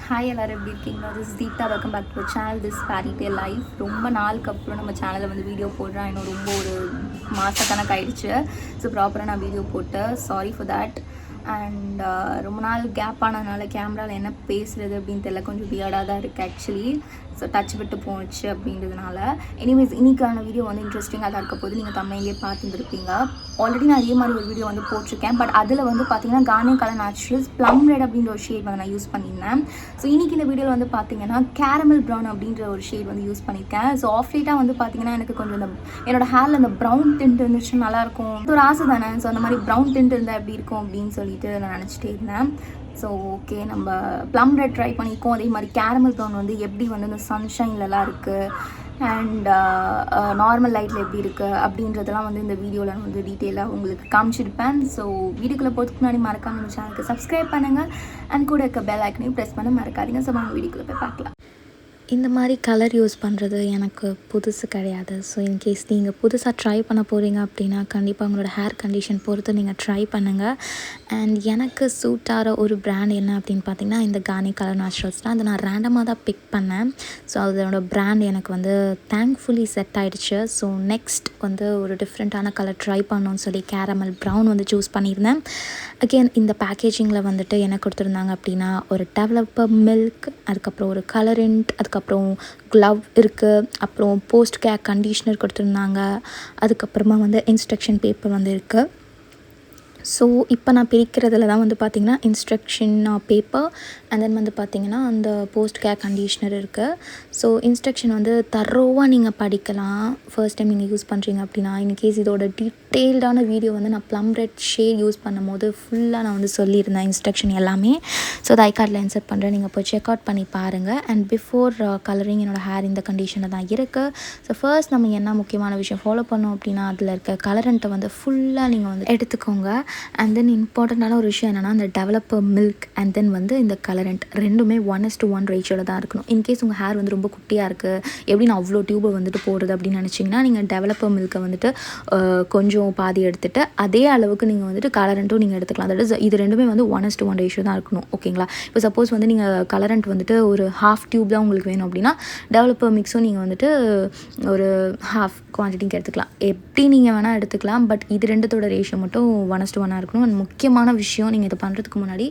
Hi எல்லோரும் எப்படி இருக்கீங்களா? This Deepta. Welcome back to channel Thisfairytalelife. ரொம்ப நாளுக்கு அப்புறம் நம்ம சேனலில் வந்து வீடியோ போடுறேன். இன்னும் ரொம்ப ஒரு மாதக்கணக்கு ஆகிடுச்சு. ஸோ ப்ராப்பராக நான் வீடியோ போட்டேன். Sorry for that. அண்ட் ரொம்ப நாள் கேப் ஆனதுனால கேமராவில் என்ன பேசுகிறது அப்படின்னு தெரியல. கொஞ்சம் வியர்டாக தான் இருக்குது ஆக்சுவலி. ஸோ டச் விட்டு போச்சு அப்படின்றதுனால. எனிவேஸ் இன்றைக்கான வீடியோ வந்து இன்ட்ரெஸ்டிங்காக தான் இருக்க போது. நீங்கள் தமிழ்லேயே பார்த்துருப்பீங்க. ஆல்ரெடி நான் அதே மாதிரி ஒரு வீடியோ வந்து போட்டிருக்கேன். பட் அதில் வந்து பார்த்தீங்கன்னா Garnier colour naturals plum red அப்படின்ற ஒரு ஷேட் வந்து நான் யூஸ் பண்ணியிருந்தேன். ஸோ இன்றைக்கி இந்த வீடியோவில் வந்து பார்த்தீங்கன்னா கேரமல் ப்ரௌன் அப்படின்ற ஒரு ஷேட் வந்து யூஸ் பண்ணியிருக்கேன். ஸோ ஆஃப் லைட்டாக வந்து பார்த்தீங்கன்னா எனக்கு கொஞ்சம் இந்த என்னோட ஹேரில் இந்த ப்ரௌன் டிண்ட் இருந்துச்சு நல்லாயிருக்கும். இது ஒரு ஆசை தானே. ஸோ அந்த மாதிரி ப்ரௌன் டிண்ட் இருந்தால் எப்படி இருக்கும் அப்படின்னு சொல்லிட்டு நான் நினச்சிட்டே இருந்தேன். ஸோ ஓகே, நம்ம ப்ளம் ரெட் ட்ரை பண்ணியிருக்கோம். அதே மாதிரி கேரமல் ப்ரௌன் வந்து எப்படி வந்து இந்த சன்ஷைன்லலாம் இருக்குது அண்ட் நார்மல் லைட்டில் எப்படி இருக்குது அப்படின்றதெல்லாம் வந்து இந்த வீடியோவில் வந்து டீட்டெயிலாக உங்களுக்கு காமிச்சிருப்பேன். ஸோ வீடியோக்குள்ளே போகிறதுக்கு முன்னாடி மறக்காம நம்ம சேனலுக்கு சப்ஸ்கிரைப் பண்ணுங்கள் அண்ட் கூட இருக்க பெல் ஐக்கனையும் ப்ரெஸ் பண்ண மறக்காதீங்க. ஸோ வாங்க வீடியோக்குள்ளே போய் பார்க்கலாம். இந்த மாதிரி கலர் யூஸ் பண்ணுறது எனக்கு புதுசு கிடையாது. ஸோ இன்கேஸ் நீங்கள் புதுசாக ட்ரை பண்ண போகிறீங்க அப்படின்னா கண்டிப்பாக உங்களோட ஹேர் கண்டிஷன் பொறுத்து நீங்கள் ட்ரை பண்ணுங்கள். அண்ட் எனக்கு சூட் ஆகிற ஒரு பிராண்ட் என்ன அப்படின்னு பார்த்தீங்கன்னா இந்த Garnier கலர் நேச்சுரல்ஸ் தான். அதை நான் ரேண்டமாக தான் பிக் பண்ணேன். ஸோ அதோட பிராண்ட் எனக்கு வந்து தேங்க்ஃபுல்லி செட் ஆகிடுச்சு. ஸோ நெக்ஸ்ட் வந்து ஒரு டிஃப்ரெண்ட்டான கலர் ட்ரை பண்ணணும்னு சொல்லி கேரமல் ப்ரௌன் வந்து சூஸ் பண்ணியிருந்தேன். அகெயின் இந்த பேக்கேஜிங்கில் வந்துட்டு என்ன கொடுத்துருந்தாங்க அப்படின்னா ஒரு டெவலப்பர் மில்க், அதுக்கப்புறம் ஒரு கலரண்ட், அதுக்கப்புறம் க்ளவ் இருக்குது, அப்புறம் போஸ்ட் கேர் கண்டிஷ்னர் கொடுத்துருந்தாங்க, அதுக்கப்புறமா வந்து இன்ஸ்ட்ரக்ஷன் பேப்பர் வந்து இருக்குது. ஸோ இப்போ நான் பிரிக்கிறதுல தான் வந்து பார்த்திங்கன்னா இன்ஸ்ட்ரக்ஷன் பேப்பர் அண்ட் தென் வந்து பார்த்திங்கன்னா அந்த போஸ்ட் கேர் கண்டிஷ்னர் இருக்குது. ஸோ இன்ஸ்ட்ரக்ஷன் வந்து தரோவாக நீங்கள் படிக்கலாம் ஃபர்ஸ்ட் டைம் நீங்கள் யூஸ் பண்ணுறீங்க அப்படின்னா. இன்கேஸ் இதோட டீட்டெயில்டான வீடியோ வந்து நான் ப்ளம் ரெட் ஷேட் யூஸ் பண்ணும் போது ஃபுல்லாக நான் வந்து சொல்லியிருந்தேன் இன்ஸ்ட்ரக்ஷன் எல்லாமே. ஸோ அதை ஐகார்டில் இன்சர்ட் பண்ணுறேன், நீங்கள் போய் செக் அவுட் பண்ணி பாருங்கள். அண்ட் பிஃபோர் கலரிங் என்னோடய ஹேர் இந்த கண்டிஷனில் தான் இருக்குது. ஸோ ஃபர்ஸ்ட் நம்ம என்ன முக்கியமான விஷயம் ஃபாலோ பண்ணோம் அப்படின்னா அதில் இருக்க கலரண்ட்டை வந்து ஃபுல்லாக நீங்கள் வந்து எடுத்துக்கோங்க. அண்ட் தென் இம்பார்ட்டண்ட்டான ஒரு விஷயம் என்னென்னா இந்த டெவலப்பர் மில்க் அண்ட் தென் வந்து இந்த கலரண்ட் ரெண்டுமே 1:1 ரேஷியோவில் தான் இருக்கணும். இன்கேஸ் உங்கள் ஹேர் வந்து ரொம்ப குட்டியாக இருக்குது, எப்படி நான் அவ்வளோ டியூபை வந்துட்டு போடுறது அப்படின்னு நினச்சிங்கன்னா நீங்கள் டெவலப்பர் மில்க்கை வந்துட்டு கொஞ்சம் பாதி எடுத்துகிட்டு அதே அளவுக்கு நீங்கள் வந்துட்டு கலரண்ட்டும் நீங்கள் எடுத்துக்கலாம். அதாவது இது ரெண்டுமே வந்து 1:1 ரேஷியோ தான் இருக்கணும். ஓகேங்களா? இப்போ சப்போஸ் வந்து நீங்கள் கலரண்ட் வந்துட்டு ஒரு ஹாஃப் டியூப் தான் உங்களுக்கு வேணும் அப்படின்னா டெவலப்பர் மிக்ஸும் நீங்கள் வந்துட்டு ஒரு ஹாஃப் குவான்டிட்டிக்கு எடுத்துக்கலாம். எப்படி நீங்கள் வேணால் எடுத்துக்கலாம். பட் இது ரெண்டுத்தோட ரேஷியோ மட்டும் 1:1 இருக்கணும். அண்ட் முக்கியமான விஷயம், நீங்கள் இதை பண்ணுறதுக்கு முன்னாடி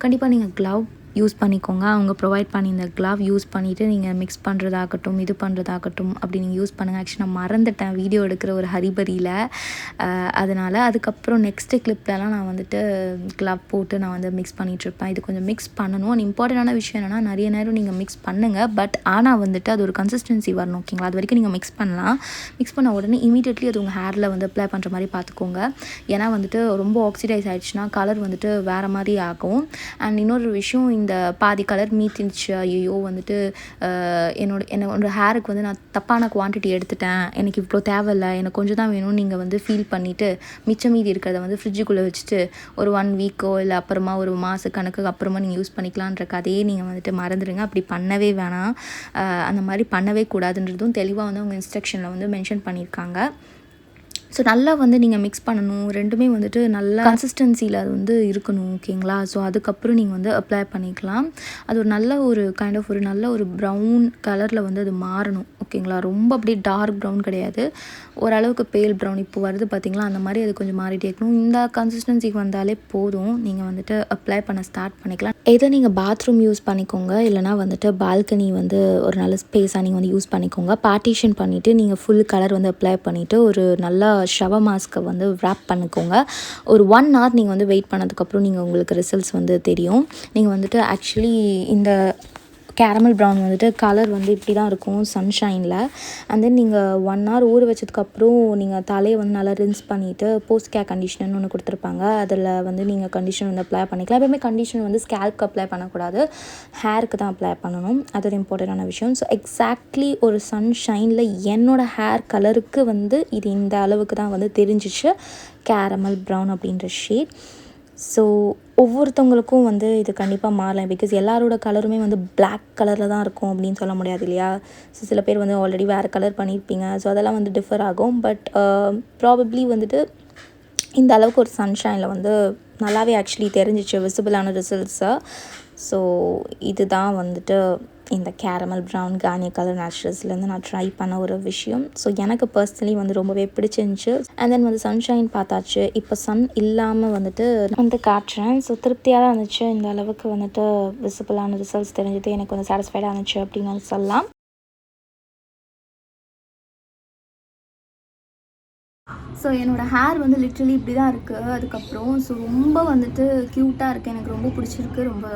கண்டிப்பாக நீங்கள் க்ளவ் யூஸ் பண்ணிக்கோங்க. அவங்க ப்ரொவைட் பண்ணி இந்த க்ளவ் யூஸ் பண்ணிவிட்டு நீங்கள் மிக்ஸ் பண்ணுறதாகட்டும் இது பண்ணுறதாகட்டும் அப்படி நீங்கள் யூஸ் பண்ணுங்கள். ஆக்சுவலி நான் மறந்துட்டேன் வீடியோ எடுக்கிற ஒரு ஹரிபரியில். அதனால் அதுக்கப்புறம் நெக்ஸ்ட்டு கிளிப்லலாம் நான் வந்துட்டு க்ளவ் போட்டு நான் வந்து மிக்ஸ் பண்ணிகிட்ருப்பேன். இது கொஞ்சம் மிக்ஸ் பண்ணணும். அண்ட் இம்பார்ட்டண்டான விஷயம் என்னென்னா நிறைய நேரம் நீங்கள் மிக்ஸ் பண்ணுங்கள். பட் ஆனால் வந்துட்டு அது ஒரு கன்சிஸ்டன்சி வரணும். ஓகேங்களா? அது வரைக்கும் நீங்கள் மிக்ஸ் பண்ணலாம். மிக்ஸ் பண்ண உடனே இமீடியட்லி அது உங்கள் ஹேரில் வந்து அப்ளை பண்ணுற மாதிரி பார்த்துக்கோங்க. ஏன்னா வந்துட்டு ரொம்ப ஆக்சிடைஸ் ஆகிடுச்சுன்னா கலர் வந்துட்டு வேறு மாதிரி ஆகும். அண்ட் இன்னொரு விஷயம், இந்த பாதி கலர் மீத்திருந்துச்சு, ஐயோ வந்துட்டு என்னோட ஹேருக்கு வந்து நான் தப்பான குவான்டிட்டி எடுத்துட்டேன், எனக்கு இவ்வளோ தேவையில்லை, எனக்கு கொஞ்சம் தான் வேணும்னு நீங்கள் வந்து ஃபீல் பண்ணிவிட்டு மிச்சம் மீதி இருக்கிறத வந்து ஃப்ரிட்ஜுக்குள்ளே வச்சுட்டு ஒரு 1 வீக்கோ இல்லை அப்புறமா ஒரு மாத கணக்கு அப்புறமா நீங்கள் யூஸ் பண்ணிக்கலான்ற கதையே நீங்கள் வந்துட்டு மறந்துடுங்க. அப்படி பண்ணவே வேணாம். அந்த மாதிரி பண்ணவே கூடாதுன்றதும் தெளிவாக வந்து அவங்க இன்ஸ்ட்ரக்ஷனில் வந்து மென்ஷன் பண்ணியிருக்காங்க. ஸோ நல்லா வந்து நீங்கள் மிக்ஸ் பண்ணணும். ரெண்டுமே வந்துட்டு நல்ல கன்சிஸ்டன்சியில் அது வந்து இருக்கணும். ஓகேங்களா? ஸோ அதுக்கப்புறம் நீங்கள் வந்து அப்ளை பண்ணிக்கலாம். அது ஒரு நல்ல ஒரு கைண்ட் ஆஃப் ஒரு நல்ல ஒரு ப்ரௌன் கலரில் வந்து அது மாறணும். ஓகேங்களா? ரொம்ப அப்படியே டார்க் ப்ரௌன் கிடையாது, ஓரளவுக்கு பேல் ப்ரௌன் இப்போ வருது பார்த்திங்களா, அந்த மாதிரி அது கொஞ்சம் மாறிட்டே இருக்கணும். இந்த கன்சிஸ்டன்சிக்கு வந்தாலே போதும், நீங்கள் வந்துட்டு அப்ளை பண்ண ஸ்டார்ட் பண்ணிக்கலாம். எதை நீங்கள் பாத்ரூம் யூஸ் பண்ணிக்கோங்க, இல்லைனா வந்துட்டு பால்கனி வந்து ஒரு நல்ல ஸ்பேஸாக நீங்கள் வந்து யூஸ் பண்ணிக்கோங்க. பார்ட்டிஷன் பண்ணிவிட்டு நீங்கள் ஃபுல் கலர் வந்து அப்ளை பண்ணிவிட்டு ஒரு நல்லா ஷவர் மாஸ்க்கை வந்து ரேப் பண்ணிக்கோங்க. ஒரு 1 hour நீங்கள் வந்து வெயிட் பண்ணதுக்கப்புறம் நீங்கள் உங்களுக்கு ரிசல்ட்ஸ் வந்து தெரியும். நீங்கள் வந்துட்டு ஆக்சுவலி இந்த கேரமல் ப்ரௌன் வந்துட்டு கலர் வந்து இப்படி தான் இருக்கும் சன்ஷைனில். அண்ட் தென் நீங்கள் 1 hour ஊற வச்சதுக்கப்புறம் நீங்கள் தலையை வந்து நல்லா ரின்ஸ் பண்ணிவிட்டு போஸ்ட் கேர் கண்டிஷனர்னு ஒன்று கொடுத்துருப்பாங்க. அதில் வந்து நீங்கள் கண்டிஷனர் வந்து அப்ளை பண்ணிக்கலாம். எப்பவுமே கண்டிஷனர் வந்து ஸ்கேல்ப்க்கு அப்ளை பண்ணக்கூடாது, ஹேருக்கு தான் அப்ளை பண்ணணும். அது ஒரு இம்பார்ட்டண்டான விஷயம். ஸோ எக்ஸாக்ட்லி ஒரு சன்ஷைனில் என்னோடய ஹேர் கலருக்கு வந்து இது இந்த அளவுக்கு தான் வந்து தெரிஞ்சிச்சு கேரமல் ப்ரௌன் அப்படின்ற ஷேட். ஸோ ஒவ்வொருத்தவங்களுக்கும் வந்து இது கண்டிப்பாக மாறலாம். பிகாஸ் எல்லாரோட கலருமே வந்து பிளாக் கலரில் தான் இருக்கும் அப்படின்னு சொல்ல முடியாது இல்லையா? ஸோ சில பேர் வந்து ஆல்ரெடி வேறு கலர் பண்ணியிருப்பீங்க. ஸோ அதெல்லாம் வந்து டிஃபர் ஆகும். பட் ப்ராபப்ளி வந்துட்டு இந்த அளவுக்கு ஒரு சன்ஷைனில் வந்து நல்லாவே ஆக்சுவலி தெரிஞ்சிச்சு விசிபிளான ரிசல்ட்ஸை. ஸோ இதுதான் வந்துட்டு இந்த கேரமல் ப்ரௌன் கார்னியர் கலர் நேச்சுரல்ஸ்லேருந்து நான் ட்ரை பண்ண ஒரு விஷயம். ஸோ எனக்கு பர்சனலி வந்து ரொம்பவே பிடிச்சிருந்துச்சு. அண்ட் தென் வந்து சன்ஷைன் பார்த்தாச்சு. இப்போ சன் இல்லாமல் வந்துட்டு வந்து காட்டுறேன். ஸோ திருப்தியாக தான் இருந்துச்சு. இந்த அளவுக்கு வந்துட்டு விசிபிளான ரிசல்ட்ஸ் தெரிஞ்சது எனக்கு வந்து சாட்டிஸ்ஃபைடாக இருந்துச்சு அப்படின்னு வந்து சொல்லலாம். ஸோ என்னோடய ஹேர் வந்து லிட்ரலி இப்படி தான் இருக்குது அதுக்கப்புறம். ஸோ ரொம்ப வந்துட்டு க்யூட்டாக இருக்குது, எனக்கு ரொம்ப பிடிச்சிருக்கு, ரொம்ப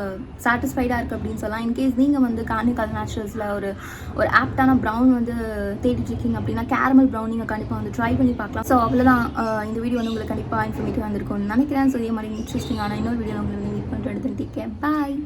சாட்டிஸ்ஃபைடாக இருக்குது அப்படின்னு சொல்லலாம். இன்கேஸ் நீங்கள் வந்து கார்னியர் கலர் நேச்சுரல்ஸில் ஒரு ஆப்டான ப்ரௌன் வந்து தேடிட்டுருக்கீங்க அப்படின்னா கேரமல் ப்ரௌன் நீங்கள் கண்டிப்பாக வந்து ட்ரை பண்ணி பார்க்கலாம். ஸோ அவ்வளோதான். இந்த வீடியோ வந்து உங்களுக்கு கண்டிப்பாக இன்ஃபர்மேட்டிவாக வந்திருக்கும்னு நினைக்கிறேன். ஸோ இதே மாதிரி இன்ட்ரெஸ்டிங்கான இன்னொரு வீடியோ உங்களுக்கு மீட் பண்ணுறது. டேக் கேர், பாய்.